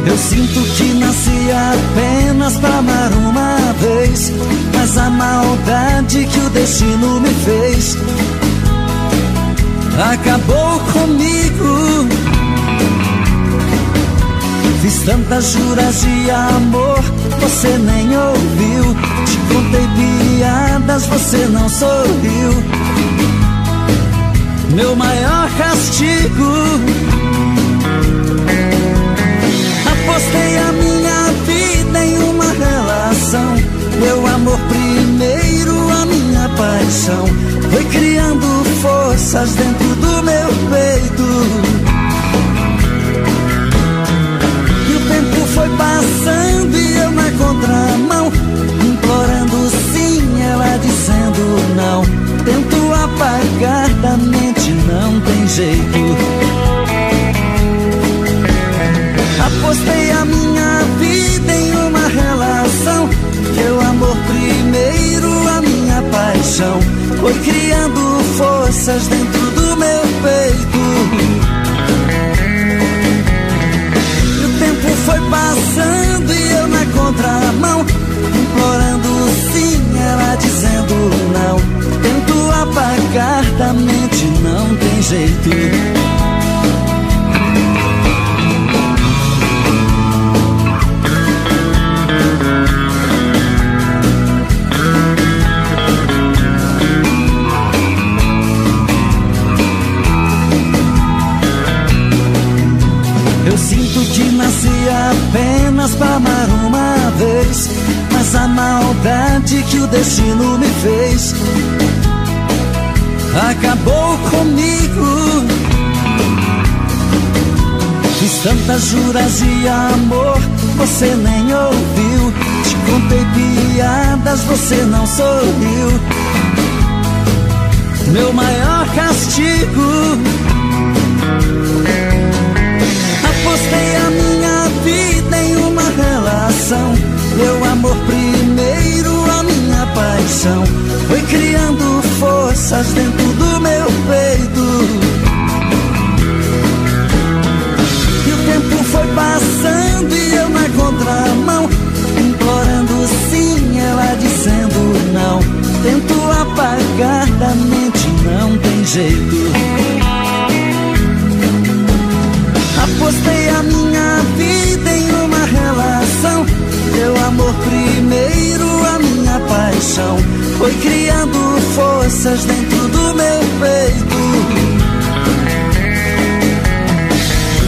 Eu sinto que nasci apenas pra amar uma vez, mas a maldade que o destino me fez acabou comigo. Fiz tantas juras de amor, você nem ouviu. Te contei piadas, você não sorriu. Meu maior castigo. Apostei a minha vida em uma relação. Meu amor primeiro, a minha paixão. Foi criando forças dentro do meu peito. E o tempo foi passando e eu na contramão, implorando sim, ela dizendo não. Tento apagar da mente, não tem jeito. Apostei a minha vida em uma relação. Meu amor primeiro, a minha paixão. Foi criando forças dentro do meu peito. E o tempo foi passando e eu na contramão, implorando sim, ela dizendo não. Tento apagar da mente, não tem jeito. Eu sinto que nasci apenas pra amar uma vez, mas a maldade que o destino me fez acabou comigo. Fiz tantas juras de amor, você nem ouviu. Te contei piadas, você não sorriu. Meu maior castigo. Apostei a minha vida em uma relação. Meu amor primeiro, a minha paixão. Foi criando forças dentro do meu peito. E o tempo foi passando e eu na contramão, implorando sim, ela dizendo não. Tento apagar da mente, não tem jeito. Apostei a minha vida em uma relação. Meu amor primeiro, a minha paixão. Foi criando forças dentro do meu peito.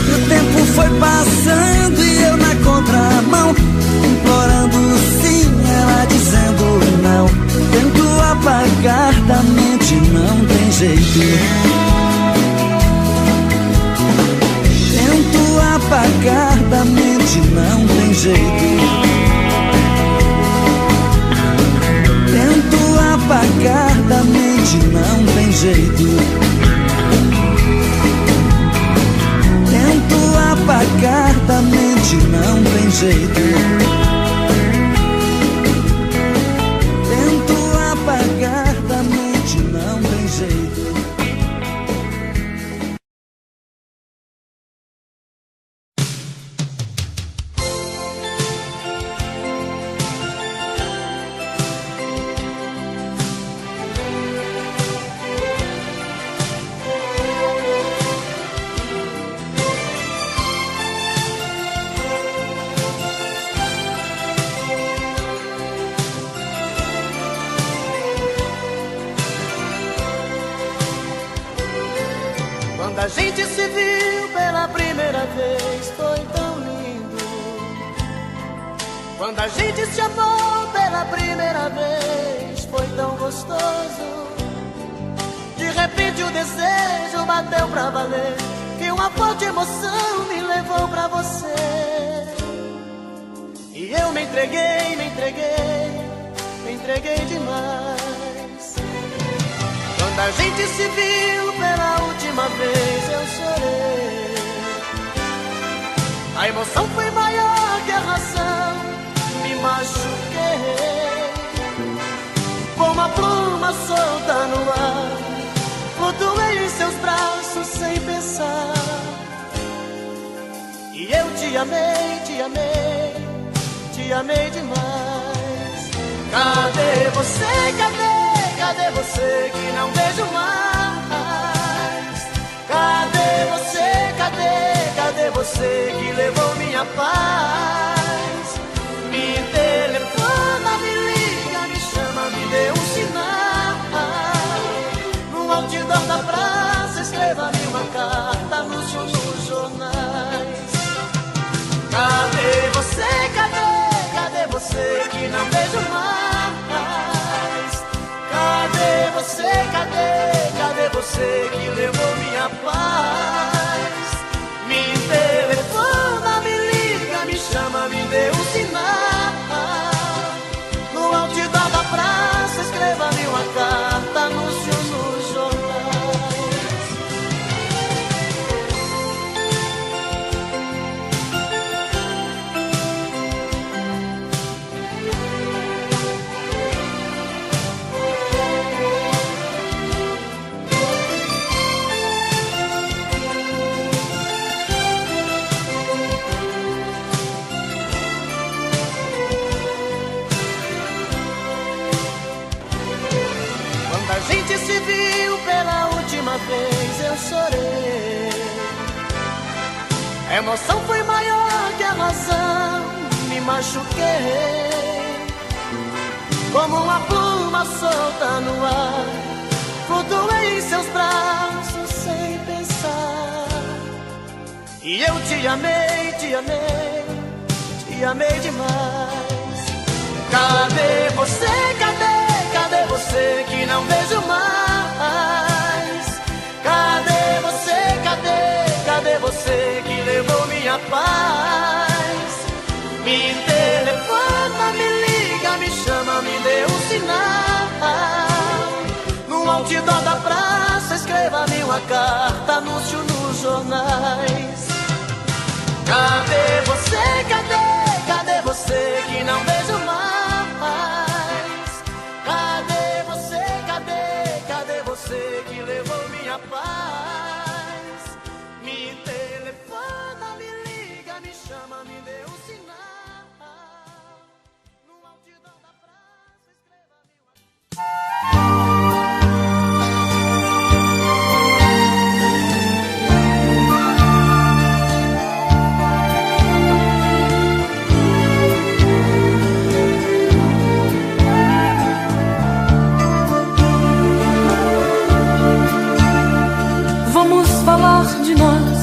E o tempo foi passando e eu na contramão, implorando sim, ela dizendo não. Tento apagar da mente, não tem jeito. Apagar da mente, não tem jeito. Tento apagar da mente, não tem jeito. Tento apagar da mente, não tem jeito. Tento apagar da mente, não tem jeito. Quando a gente se viu pela primeira vez foi tão lindo. Quando a gente se amou pela primeira vez foi tão gostoso. De repente o desejo bateu pra valer, que uma forte emoção me levou pra você. E eu me entreguei, me entreguei, me entreguei demais. Quando a gente se viu pela última vez eu chorei. A emoção foi maior que a razão, me machuquei. Como a pluma solta no ar, flutuei em seus braços sem pensar. E eu te amei, te amei, te amei demais. Cadê você, cadê você que não vejo mais? Cadê você, cadê você que levou minha paz? Me telefona, me liga, me chama, me dê um sinal. No outdoor da praça, escreva-me uma carta nos jornais. Cadê você, cadê você que não vejo mais? Cadê você, cadê você que levou minha paz? Me telefona, me liga, me chama, me dê um sinal. No outdoor da praça, escreva-me uma carta, anúncio nos jornais. Quando a gente se viu pela última vez, eu chorei. A emoção foi maior que a razão, me machuquei. Como uma pluma solta no ar, flutuei em seus braços sem pensar. E eu te amei, te amei, te amei demais. Cadê você, cadê você que não vejo mais? Cadê você, cadê você que levou minha paz? Me telefona, me liga, me chama, me dê um sinal. No outdoor da praça, escreva-me uma carta, anúncio nos jornais. Cadê você, cadê você que não vejo mais? Cadê você, cadê você que levou minha paz? Me telefona, me liga, me chama, me dê um sinal. No outdoor da praça, escreva-me uma... Falar de nós,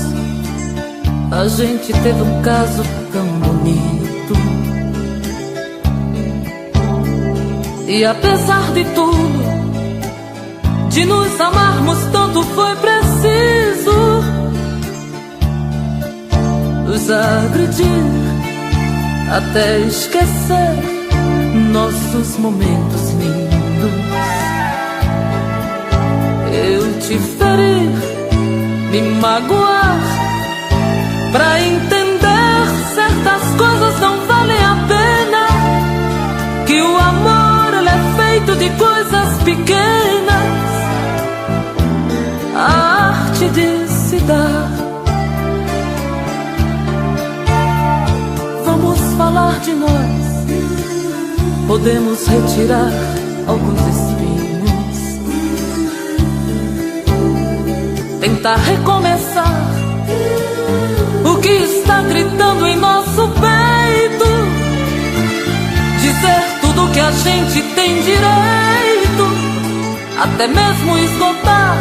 a gente teve um caso tão bonito. E apesar de tudo, de nos amarmos tanto, foi preciso nos agredir até esquecer nossos momentos lindos. Eu te feri, me magoar, pra entender certas coisas não valem a pena. Que o amor, ele é feito de coisas pequenas. A arte de se dar. Vamos falar de nós. Podemos retirar alguns espinhos, tentar recomeçar o que está gritando em nosso peito, dizer tudo que a gente tem direito, até mesmo esgotar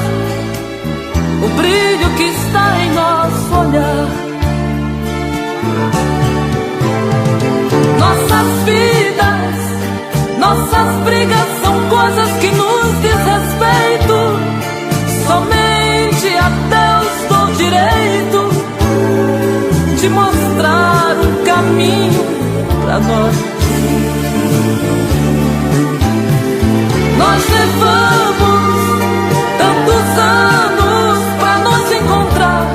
o brilho que está em nosso olhar. Nossas vidas, nossas brigas são coisas que nos diz respeito. Somente a Deus dou direito de mostrar um caminho pra nós. Nós levamos tantos anos pra nos encontrar.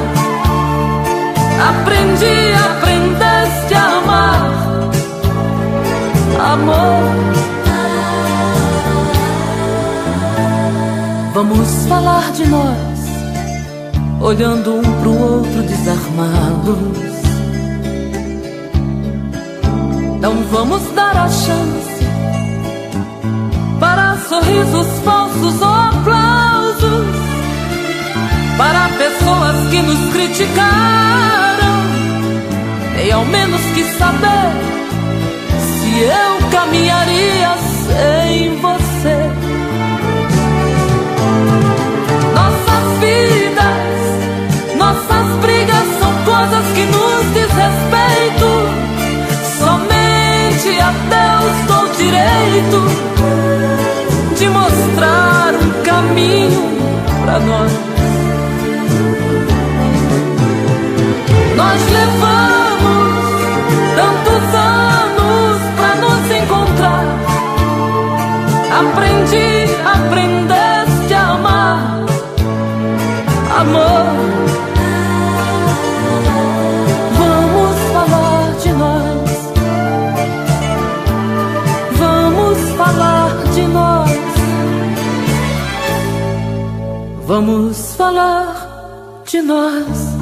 Aprendeste a amar, amor. Vamos falar de nós, olhando um pro outro desarmados. Não vamos dar a chance para sorrisos falsos ou aplausos, para pessoas que nos criticaram. Nem ao menos quis saber se eu caminharia sem você. Nossas vidas, nossas brigas são coisas que nos diz respeito. Somente a Deus dou direito de mostrar um caminho pra nós. Nós levamos tantos anos pra nos encontrar. Aprendeste a amar, amor. Vamos falar de nós. Vamos falar de nós. Vamos falar de nós.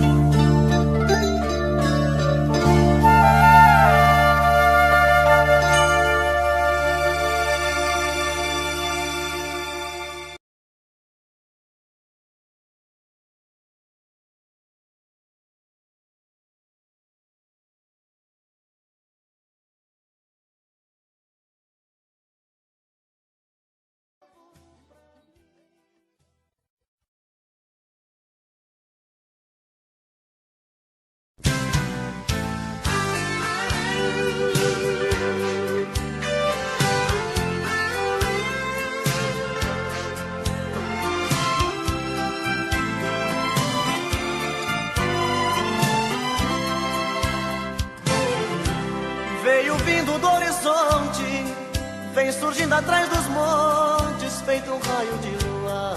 Veio vindo do horizonte, vem surgindo atrás dos montes, feito um raio de luar.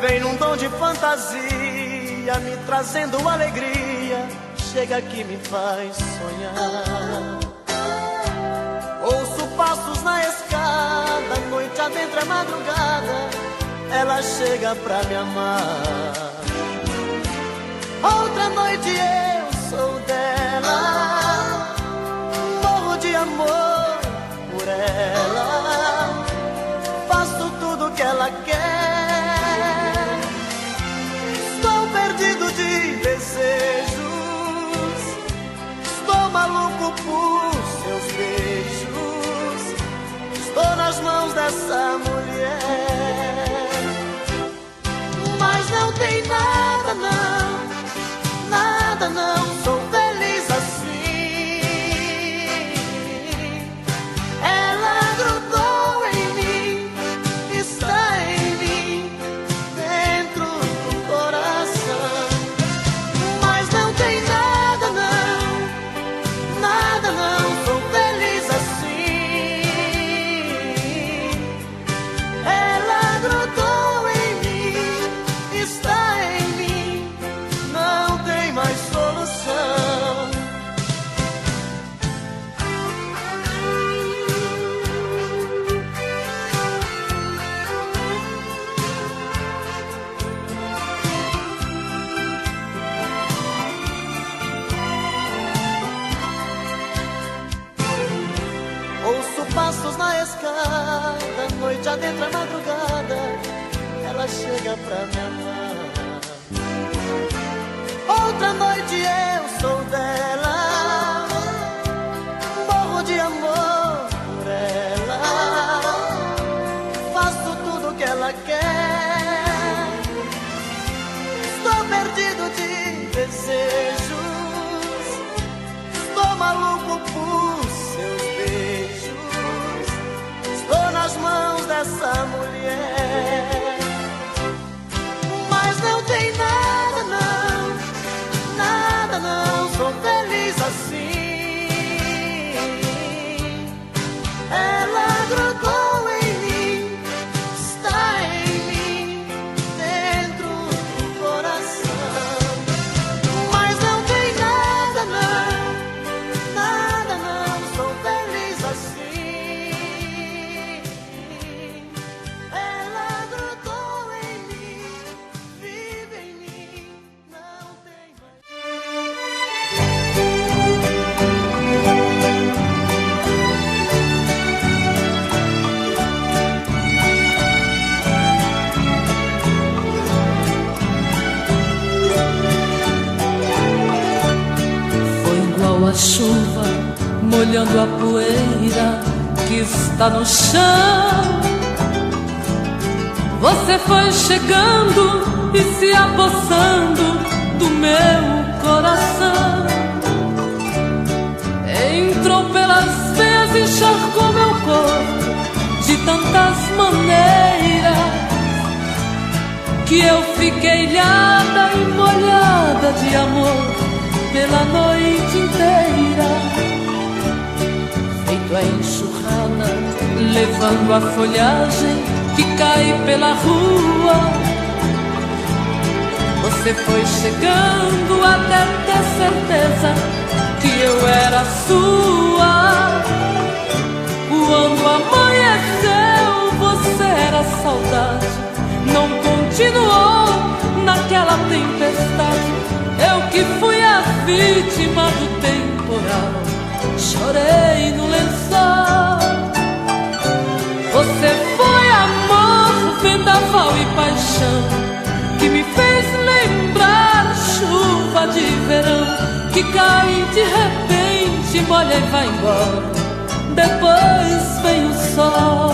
Vem num tom de fantasia, me trazendo alegria, chega aqui me faz sonhar. Ouço passos na escada, noite adentro é madrugada, ela chega pra me amar. Outra noite eu sou dela, morro de amor por ela, faço tudo que ela quer. Estou perdido de desejos, estou maluco por seus beijos, estou nas mãos dessa mulher. Mas não tem nada não, nada não, sou feliz assim. Ela grudou em mim, está em mim, dentro do coração. Mas não tem nada não, nada não, sou feliz assim. Ela grudou em mim, está em mim, não tem mais solução. Ouço passos na escada, noite adentro é madrugada, ela chega pra me amar. Outra noite eu sou dela, morro de amor por ela, faço tudo que ela quer. Estou perdido de desejos, estou maluco por seus beijos, estou nas mãos dessa mulher. Mas não tem nada não, nada não, sou feliz assim. Ela grudou em mim, está em mim, dentro do coração. Mas não tem nada não, nada não, sou feliz assim. Ela grudou em mim, vive em mim, não tem mais. a chuva molhando a poeira que está no chão. Você foi chegando e se apossando do meu coração. Entrou pelas veias e encharcou meu corpo de tantas maneiras que eu fiquei ilhada e molhada de amor pela noite inteira. Feito a enxurrada, levando a folhagem que cai pela rua. Você foi chegando até ter certeza que eu era sua. Quando amanheceu, você era saudade. Não continuou naquela tempestade. Eu que fui a vítima do temporal, chorei no lençol. Você foi amor, vendaval e paixão, que me fez lembrar chuva de verão, que cai de repente, molha e vai embora. Depois vem o sol.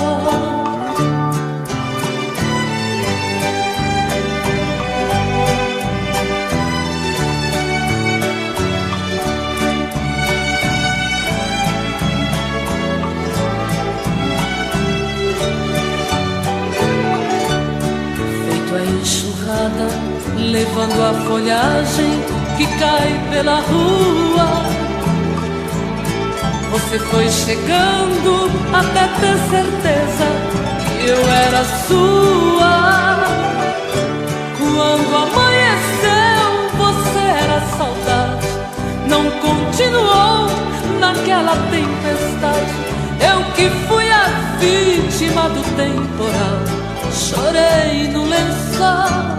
Levando a folhagem que cai pela rua. Você foi chegando até ter certeza que eu era sua. Quando amanheceu, você era saudade. Não continuou naquela tempestade. Eu que fui a vítima do temporal, chorei no lençol.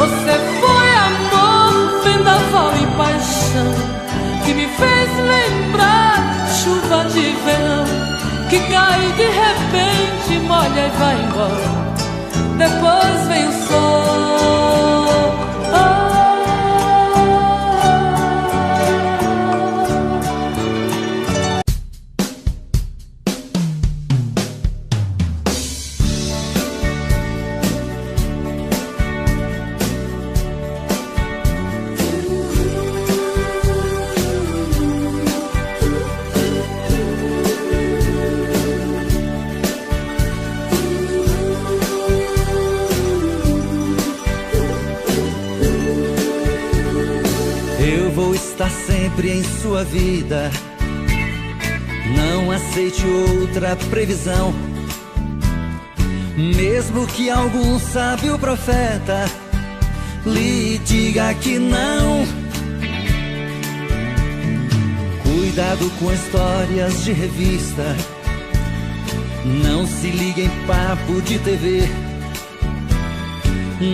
Você foi amor, vendaval e paixão, que me fez lembrar chuva de verão, que cai de repente, molha e vai embora. Depois vem o sol. Sempre em sua vida, não aceite outra previsão. Mesmo que algum sábio profeta lhe diga que não. Cuidado com histórias de revista, não se ligue em papo de TV.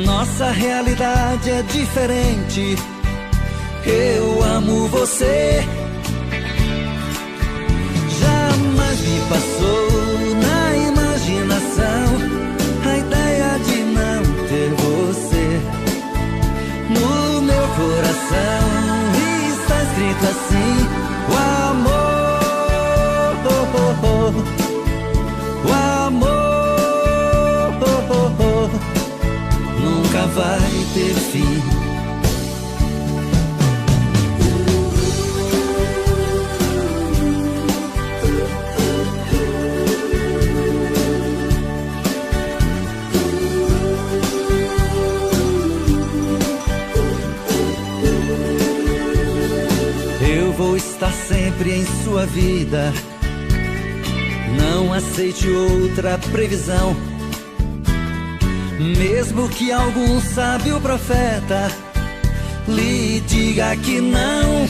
Nossa realidade é diferente. Eu amo você. Jamais me passou na imaginação a ideia de não ter você. No meu coração está escrito assim: o amor nunca vai ter fim. Está sempre em sua vida, não aceite outra previsão. Mesmo que algum sábio profeta lhe diga que não.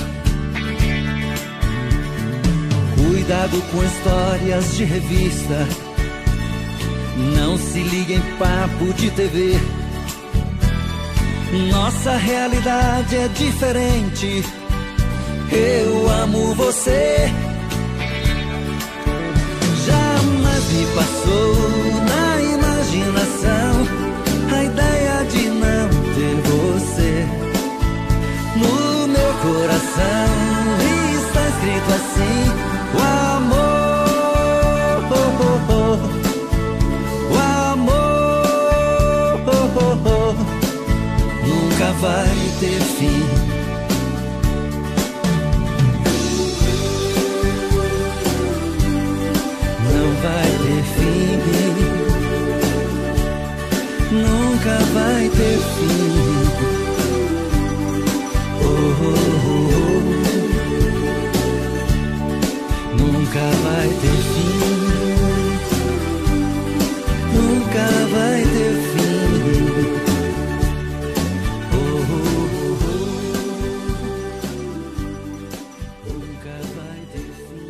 Cuidado com histórias de revista, não se ligue em papo de TV. Nossa realidade é diferente. Eu amo você. Jamais me passou na imaginação a ideia de não ter você. No meu coração vai ter fim. Não vai ter fim, nunca vai ter fim. Oh, oh, oh. Nunca vai ter fim, nunca vai ter fim. Oh, oh, oh. Nunca vai ter fim.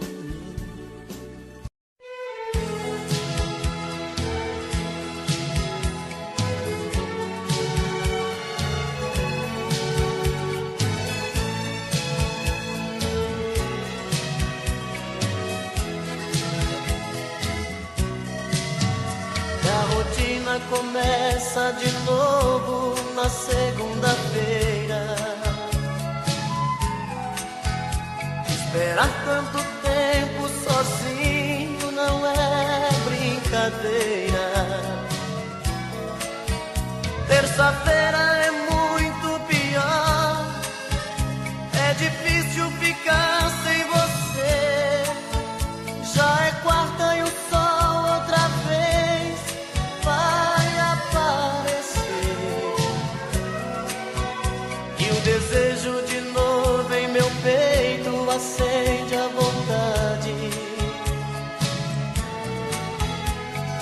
Começa de novo na segunda-feira. Esperar tanto tempo sozinho não é brincadeira. Terça-feira é muito pior. É difícil ficar sem você. Já é quarta e o sol outra vez vai aparecer. E o desejo de novo em meu peito acende a vontade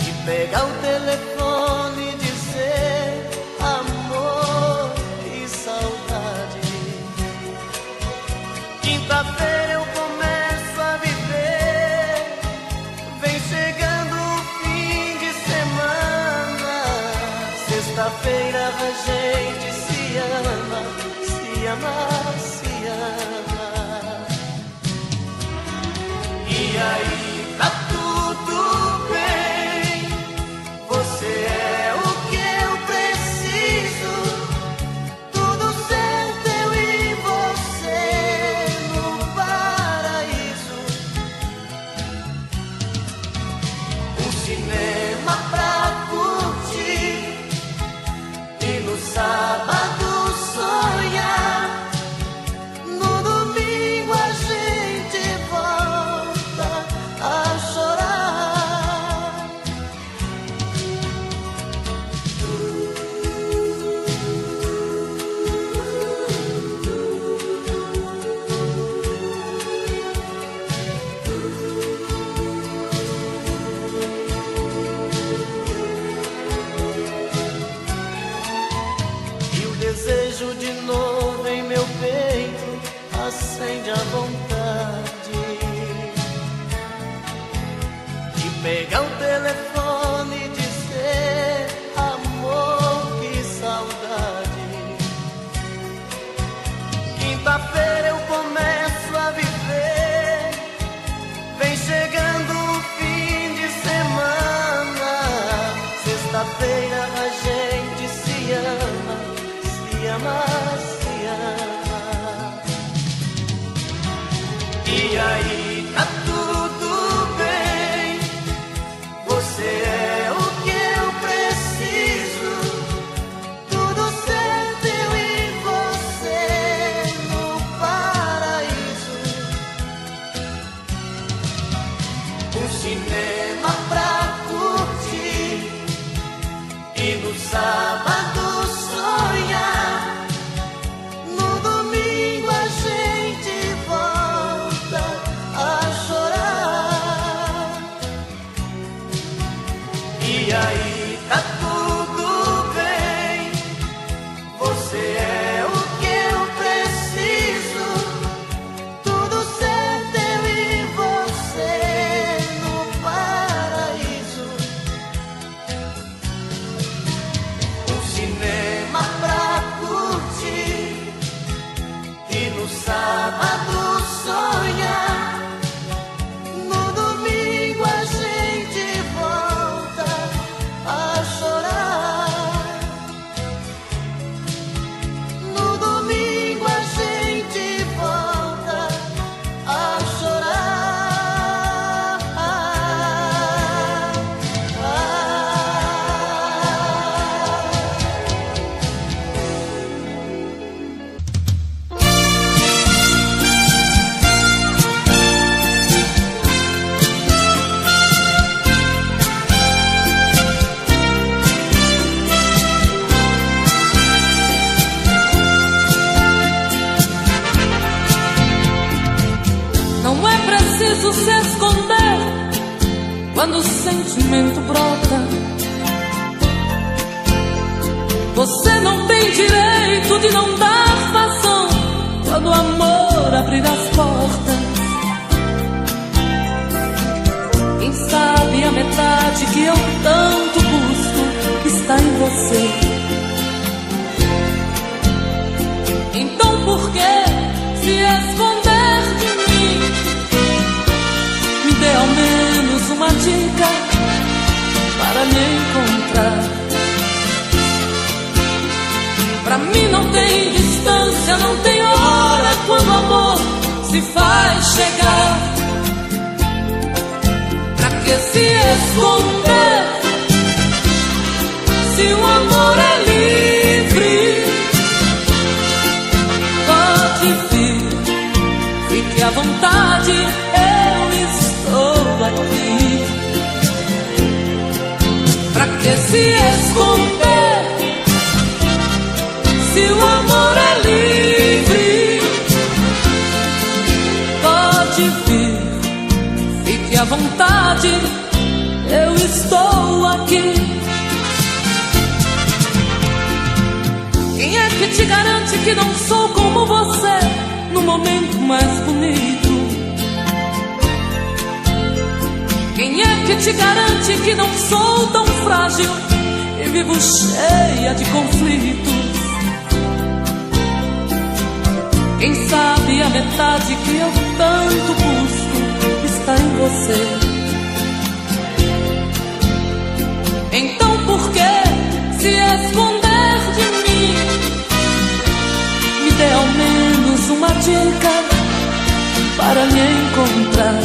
de pegar o telefone e dizer amor e saudade. Quinta-feira eu começo a viver, vem chegando o fim de semana. Sexta-feira a gente se ama, se ama, se ama. E aí tá tudo bem, você é o que eu preciso. Tudo certo, eu e você no paraíso. Um cinema pra curtir e no sábado sonhar. No domingo a gente volta a chorar. E o desejo de novo em meu peito acende a vontade de pegar o telefone e dizer amor, que saudade. Quinta-feira eu começo a viver, vem chegando o fim de semana. Sexta-feira a gente se ama, se ama, se ama. E aí tá tudo bem, você é o que eu preciso. Tudo certo, eu e você no paraíso. Um cinema pra curtir e no sábado sonhar. No domingo a gente volta a chorar. E aí tá tudo bem, você é o que eu preciso. Tudo certo, eu e você no paraíso. Um cinema pra curtir e no sábado sonhar. No domingo a gente volta a chorar. No domingo a gente volta a chorar. preciso se esconder quando o sentimento brota. Você não tem direito de não dar vazão quando o amor abrir as portas. Quem sabe a metade que eu tanto busco está em você. Então por que se esconder de mim? Me dê ao menos uma dica para me encontrar. Pra mim não tem distância, não tem hora quando o amor se faz chegar. Pra que se esconder se o amor é livre? Pode vir, fique à vontade, eu estou aqui. Pra que se esconder se o amor é livre? Pode vir, fique à vontade, eu estou aqui. Quem é que te garante que não sou como você no momento mais bonito? Quem é que te garante que não sou tão frágil e vivo cheia de conflitos? Quem sabe a metade que eu tanto busco está em você. Então por que se esconder de mim? Me dê ao menos uma dica para me encontrar.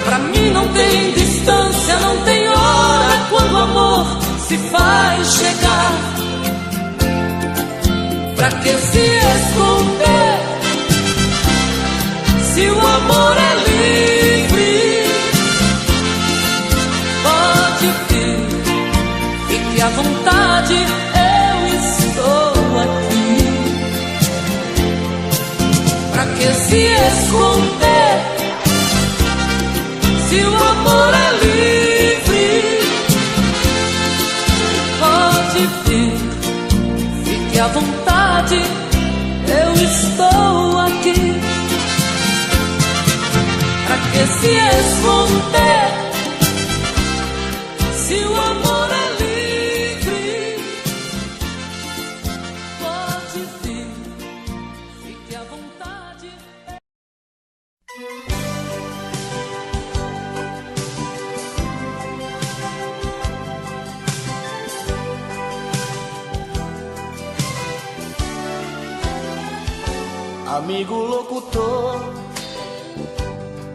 Pra mim não tem distância, não tem hora quando o amor se faz chegar. Pra que se esconder se o amor é livre? Pode vir, fique à vontade, eu estou aqui. Pra que se esconder se o amor é livre? Pode vir, fique à vontade, eu estou aqui. Pra que se esconder se o amor é livre? Pode vir, fique à vontade. Amigo locutor,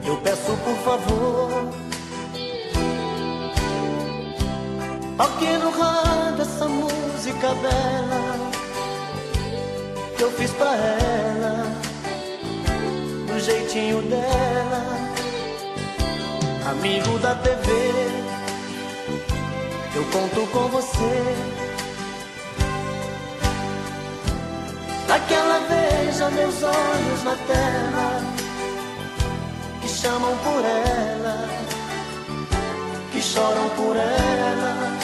eu peço por favor, toque no rádio essa música bela que eu fiz pra ela, do jeitinho dela. Amigo da TV, eu conto com você, pra que ela veja meus olhos na terra, que chamam por ela, que choram por ela.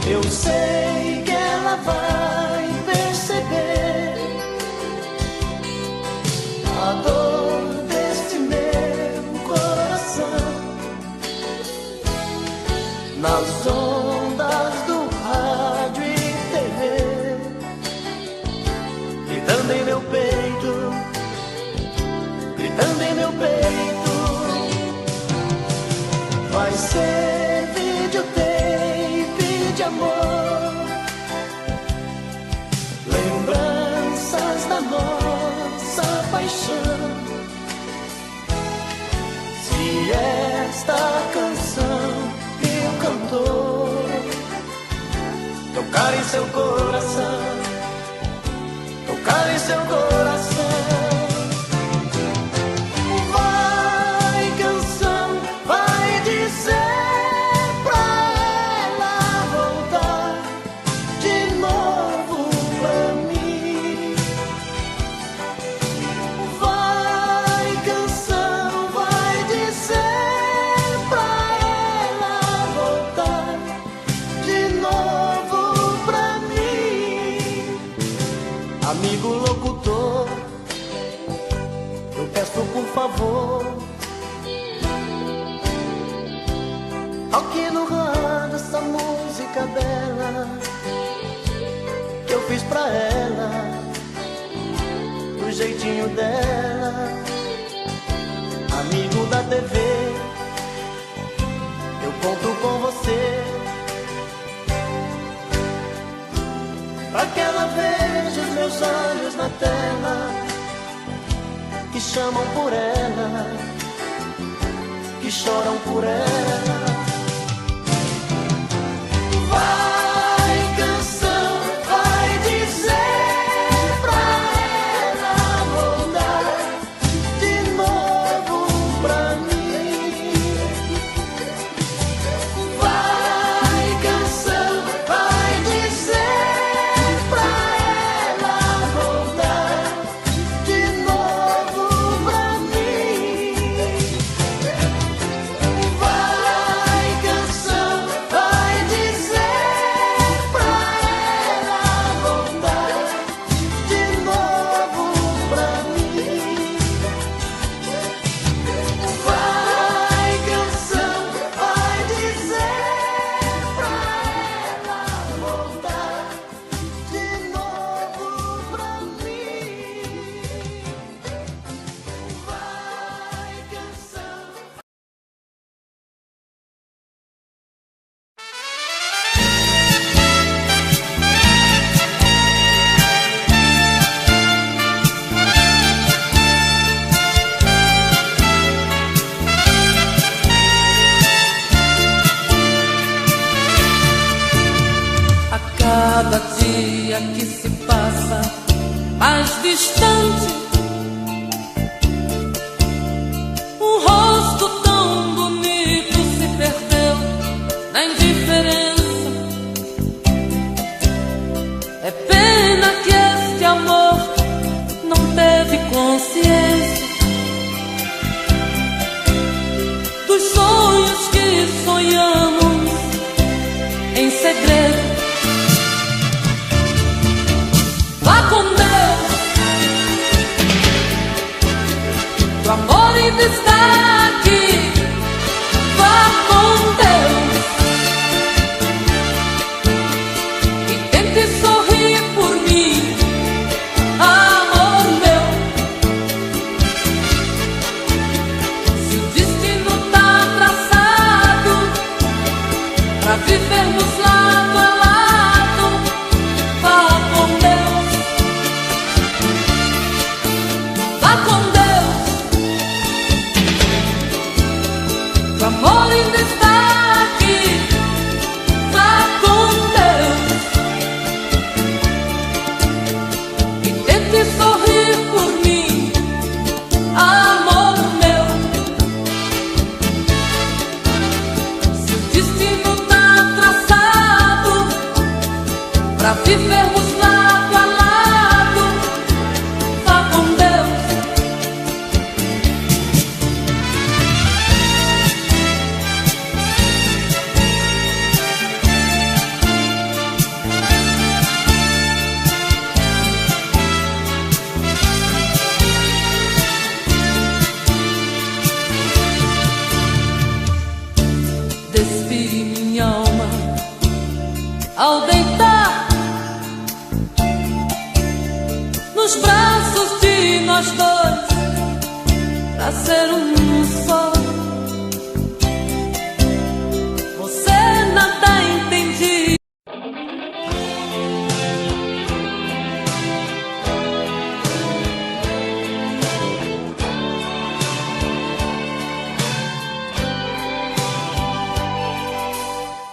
Eu sei que ela vai perceber a dor deste meu coração nas ondas do rádio e TV, gritando em meu peito, gritando em meu peito. Vai ser videotape de amor, lembranças da nossa paixão. Se esta canção que o cantor tocar em seu coração, tocar em seu coração. Vai, canção, vai dizer pra ela voltar de novo pra mim. Amigo locutor, eu peço por favor, toque no rádio essa música bela que eu fiz pra ela, do jeitinho dela. Amigo da TV, eu conto com você, pra que ela veja os meus olhos na tela, que chamam por ela, que choram por ela. Vai, canção, vai dizer pra ela voltar de novo pra mim. Vai, canção, vai dizer pra ela voltar de novo pra mim. Vai, canção, vai dizer pra ela voltar de novo pra mim. Vai, canção, vai dizer pra ela voltar de novo pra mim. Vai, canção. A cada dia que se passa mais distante, um rosto tão bonito se perdeu na indiferença. É pena que este amor não teve consciência dos sonhos que sonhamos em segredo. Vá com Deus, o amor ainda está aqui. Vá com Deus e tente sorrir por mim, amor meu. Se o destino tá traçado pra vivermos lado a lado, vá com Deus. Vá com Deus, o amor ainda está aqui. Vá com Deus e tente sorrir por mim, amor meu. Se o destino tá traçado pra vivermos lado a lado, vá com Deus. Despi minha alma ao deitar nos braços de nós dois, pra ser um só. Você nada entendi.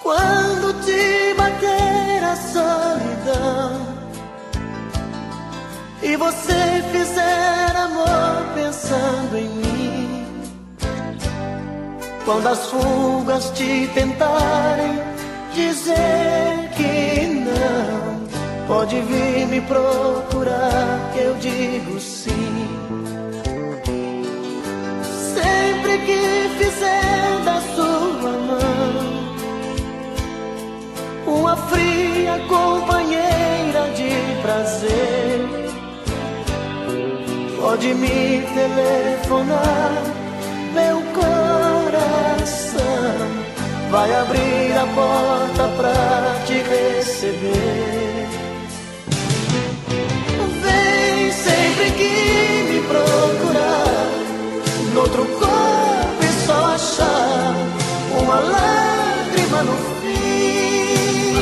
Quando te bater a solidão e você fizer amor pensando em mim, quando as fugas te tentarem dizer que não, pode vir me procurar que eu digo sim. Sempre que fizer da sua mão uma fria companheira de prazer, Pode me telefonar, meu coração vai abrir a porta pra te receber. Vem sempre que me procurar, noutro corpo e só achar uma lágrima no fim.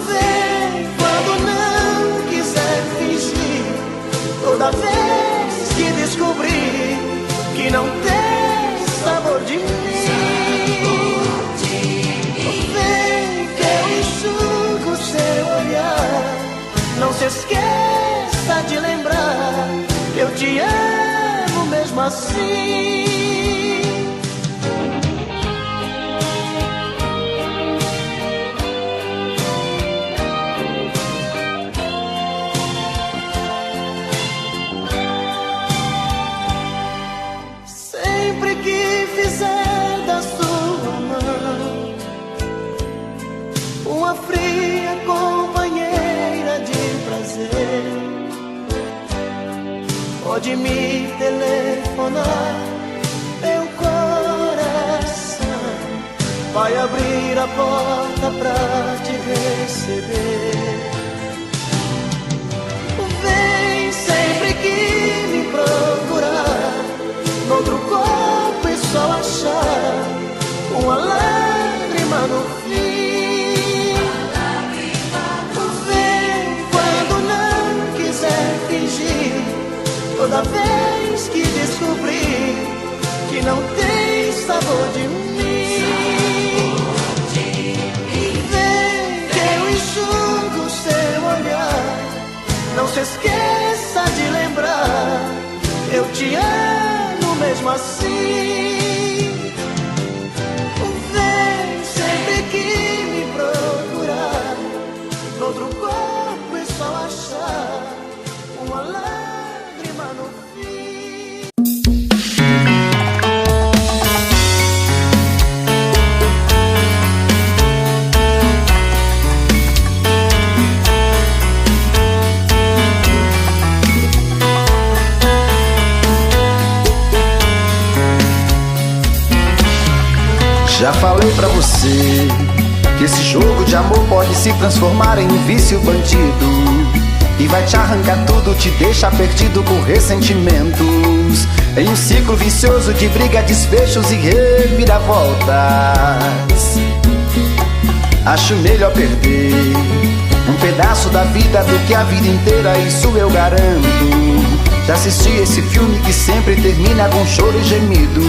Vem quando não quiser fingir, toda vez que descobrir que não tem sabor de mim. Vem que eu enxugo seu olhar, não se esqueça de lembrar que eu te amo mesmo assim. Sempre que fizer da sua mão uma fria companheira de prazer, pode me telefonar, meu coração vai abrir a porta pra te receber. Vem sempre que me procurar, noutro corpo e só achar uma lágrima no fim. Vem quando não quiser fingir, toda vez que descobrir que não tem sabor de mim. Vem que eu enxugo seu olhar, não se esqueça de lembrar, eu te amo mesmo assim. Vem sempre que me procurar, noutro corpo e só achar uma lágrima no fim. Já falei pra você que esse jogo de amor pode se transformar em um vício bandido, e vai te arrancar tudo, te deixar perdido com ressentimentos, em um ciclo vicioso de briga, desfechos e reviravoltas. Acho melhor perder um pedaço da vida do que a vida inteira, isso eu garanto. Já assisti esse filme que sempre termina com choro e gemido.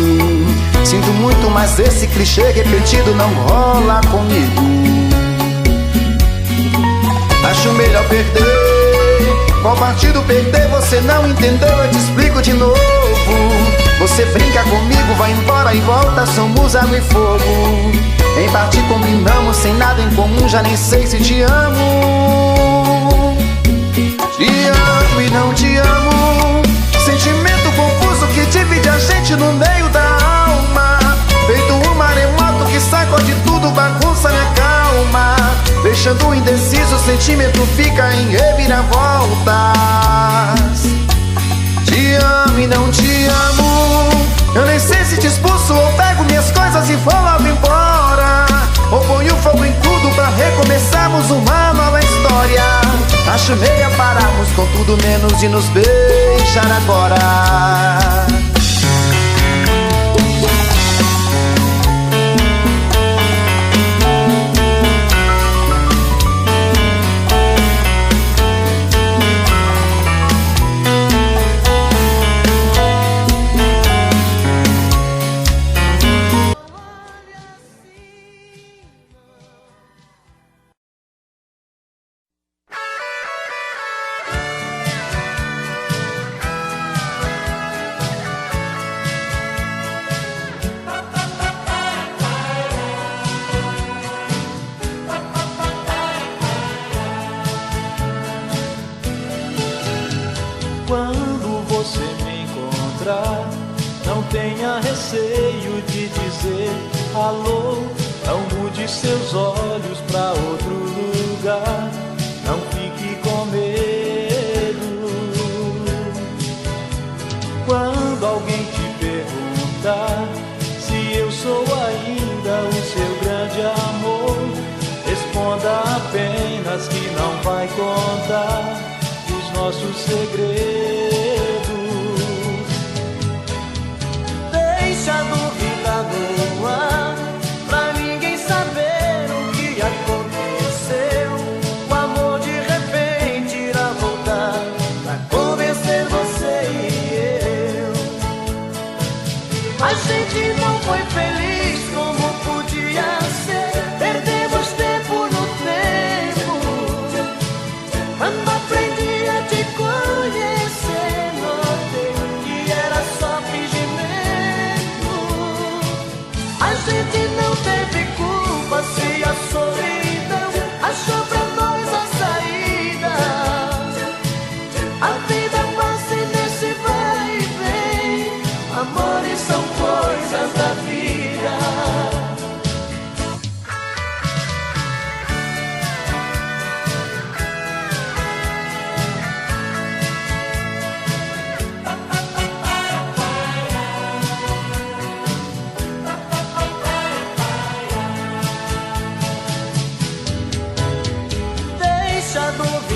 Sinto muito, mas esse clichê repetido não rola comigo. Acho melhor perder. Qual partido perder? Você não entendeu, eu te explico de novo. Você brinca comigo, vai embora e volta, somos água e fogo. Em parte combinamos, sem nada em comum, já nem sei se te amo. Te amo e não te amo, sentimento confuso que divide a gente no meio da alma. Feito um maremoto que sacode tudo, bagunça minha calma. Deixando indeciso, o sentimento fica em reviravoltas. Te amo e não te amo, eu nem sei se te expulso ou pego minhas coisas e vou logo embora, ou ponho fogo em tudo pra recomeçarmos uma nova história. Acho melhor pararmos com tudo menos de nos beijar agora. Quando você me encontrar, não tenha receio de dizer alô. Não mude seus olhos pra outro lugar, não fique com medo. mas que não vai contar os nossos segredos. Deixa a dúvida no ar, pra ninguém saber o que aconteceu. O amor de repente irá voltar pra convencer você e eu. A gente não foi feliz como podia ser. Perdemos tempo no tempo. Quando aprendi a te conhecer, notei que era só fingimento. A gente não teve culpa se a solidão achou pra nós a saída. A vida passa nesse vai e vem. Amores são coisas da vida. Deixa a dúvida